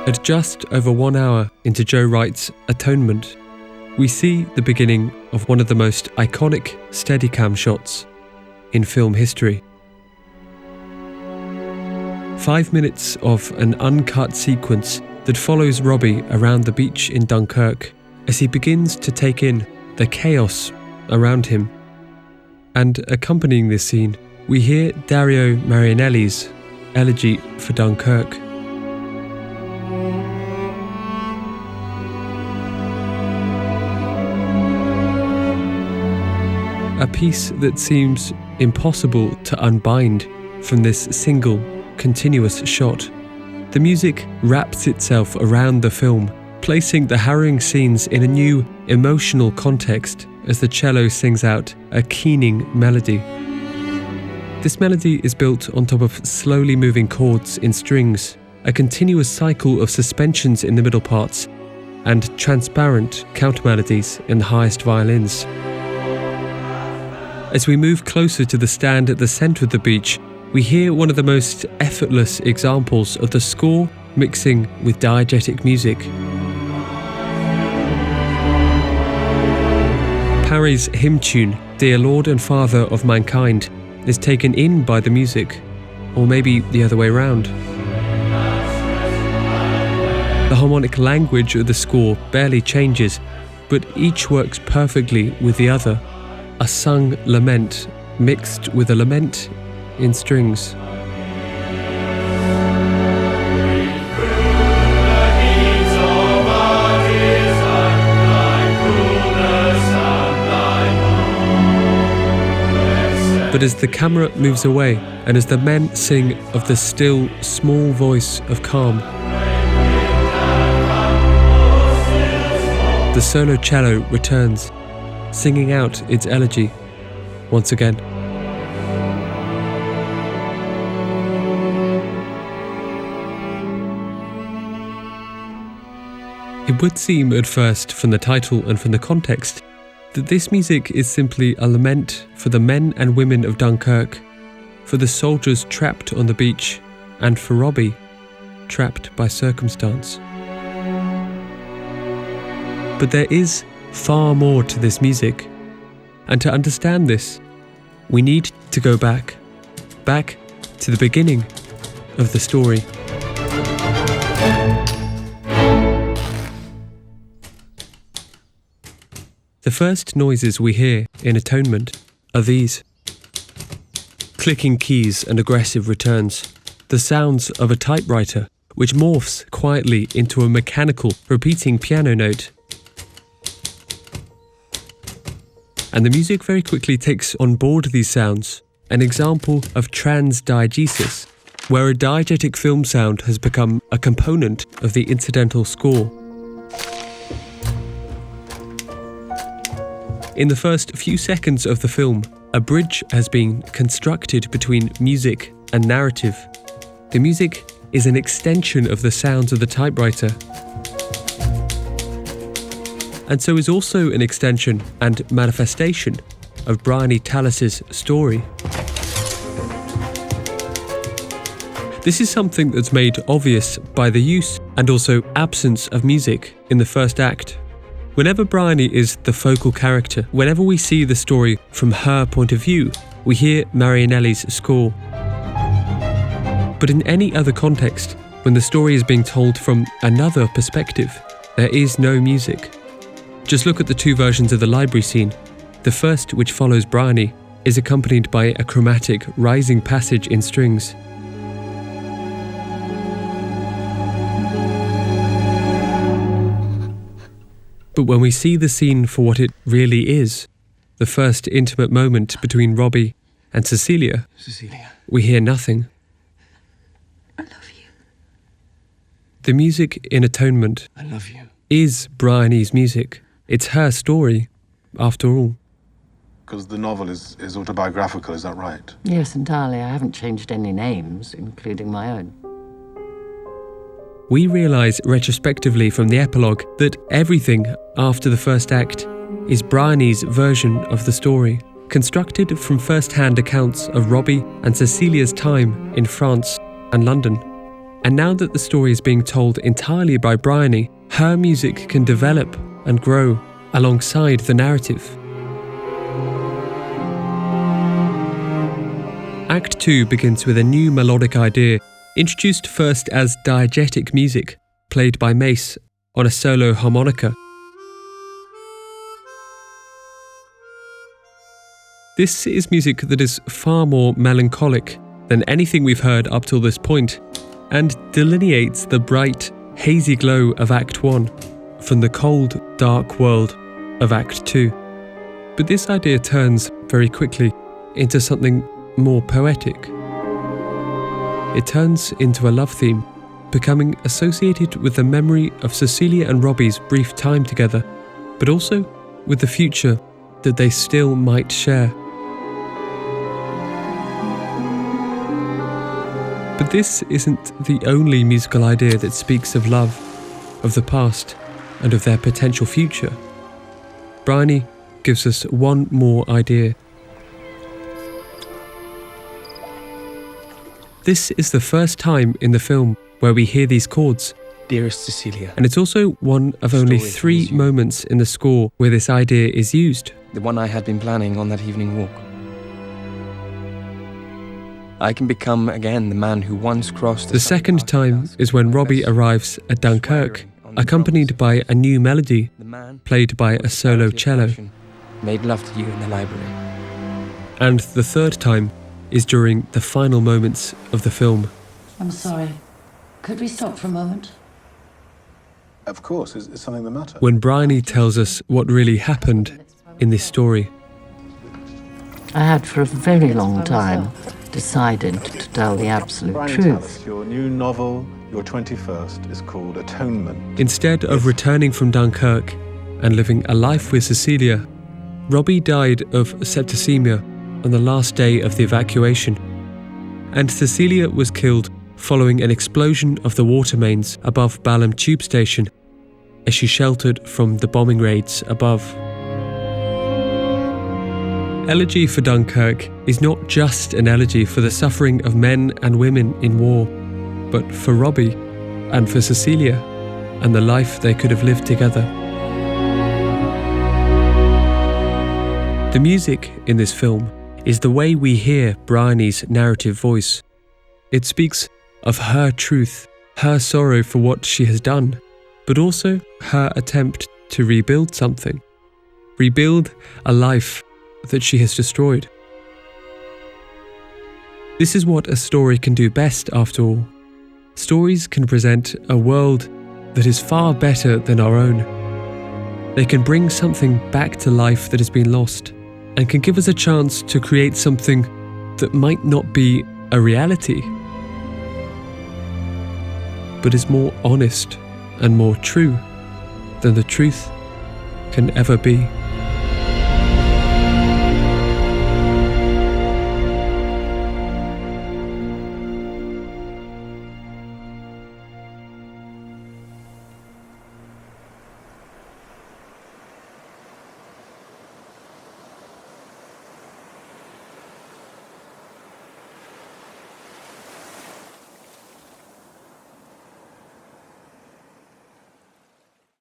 At just over 1 hour into Joe Wright's Atonement, we see the beginning of one of the most iconic Steadicam shots in film history. 5 minutes of an uncut sequence that follows Robbie around the beach in Dunkirk as he begins to take in the chaos around him. And accompanying this scene, we hear Dario Marionellis Elegy for Dunkirk. A piece that seems impossible to unbind from this single, continuous shot. The music wraps itself around the film, placing the harrowing scenes in a new, emotional context as the cello sings out a keening melody. This melody is built on top of slowly moving chords in strings, a continuous cycle of suspensions in the middle parts, and transparent countermelodies in the highest violins. As we move closer to the stand at the centre of the beach, we hear one of the most effortless examples of the score mixing with diegetic music. Parry's hymn tune, Dear Lord and Father of Mankind, is taken in by the music, or maybe the other way round. The harmonic language of the score barely changes, but each works perfectly with the other. A sung lament mixed with a lament in strings. But as the camera moves away and as the men sing of the still, small voice of calm, the solo cello returns, singing out its elegy once again. It would seem at first, from the title and from the context, that this music is simply a lament for the men and women of Dunkirk, for the soldiers trapped on the beach, and for Robbie, trapped by circumstance. But there is far more to this music, and to understand this, we need to go back to the beginning of the story. The first noises we hear in Atonement are these. Clicking keys and aggressive returns, the sounds of a typewriter which morphs quietly into a mechanical, repeating piano note. And the music very quickly takes on board these sounds, an example of transdiegesis, where a diegetic film sound has become a component of the incidental score. In the first few seconds of the film, a bridge has been constructed between music and narrative. The music is an extension of the sounds of the typewriter, and so is also an extension and manifestation of Briony Tallis's story. This is something that's made obvious by the use and also absence of music in the first act. Whenever Briony is the focal character, whenever we see the story from her point of view, we hear Marionellis' score. But in any other context, when the story is being told from another perspective, there is no music. Just look at the two versions of the library scene. The first, which follows Briony, is accompanied by a chromatic rising passage in strings. But when we see the scene for what it really is, the first intimate moment between Robbie and Cecilia, we hear nothing. I love you. The music in Atonement I love you. Is Briony's music. It's her story, after all. Because the novel is autobiographical, is that right? Yes, entirely. I haven't changed any names, including my own. We realise retrospectively from the epilogue that everything after the first act is Briony's version of the story, constructed from first-hand accounts of Robbie and Cecilia's time in France and London. And now that the story is being told entirely by Briony, her music can develop and grow alongside the narrative. Act 2 begins with a new melodic idea, introduced first as diegetic music, played by Mace on a solo harmonica. This is music that is far more melancholic than anything we've heard up till this point, and delineates the bright, hazy glow of Act 1 from the cold, dark world of Act 2. But this idea turns very quickly into something more poetic. It turns into a love theme, becoming associated with the memory of Cecilia and Robbie's brief time together, but also with the future that they still might share. But this isn't the only musical idea that speaks of love, of the past, and of their potential future. Briony gives us one more idea. This is the first time in the film where we hear these chords. Dearest Cecilia. And it's also one of only 3 moments in the score where this idea is used. The one I had been planning on that evening walk. I can become again the man who once crossed the second time is when Robbie arrives at Dunkirk, accompanied by a new melody, played by a solo cello. Made love to you in the library. And the third time is during the final moments of the film. I'm sorry. Could we stop for a moment? Of course, is something the matter? When Briony tells us what really happened in this story. I had for a very long time decided to tell the absolute Briony, truth. your new novel, your 21st, is called Atonement. Instead of returning from Dunkirk and living a life with Cecilia, Robbie died of septicemia on the last day of the evacuation, and Cecilia was killed following an explosion of the water mains above Balham Tube Station as she sheltered from the bombing raids above. Elegy for Dunkirk is not just an elegy for the suffering of men and women in war, but for Robbie and for Cecilia and the life they could have lived together. The music in this film is the way we hear Briony's narrative voice. It speaks of her truth, her sorrow for what she has done, but also her attempt to rebuild something, rebuild a life that she has destroyed. This is what a story can do best, after all. Stories can present a world that is far better than our own. They can bring something back to life that has been lost, and can give us a chance to create something that might not be a reality, but is more honest and more true than the truth can ever be.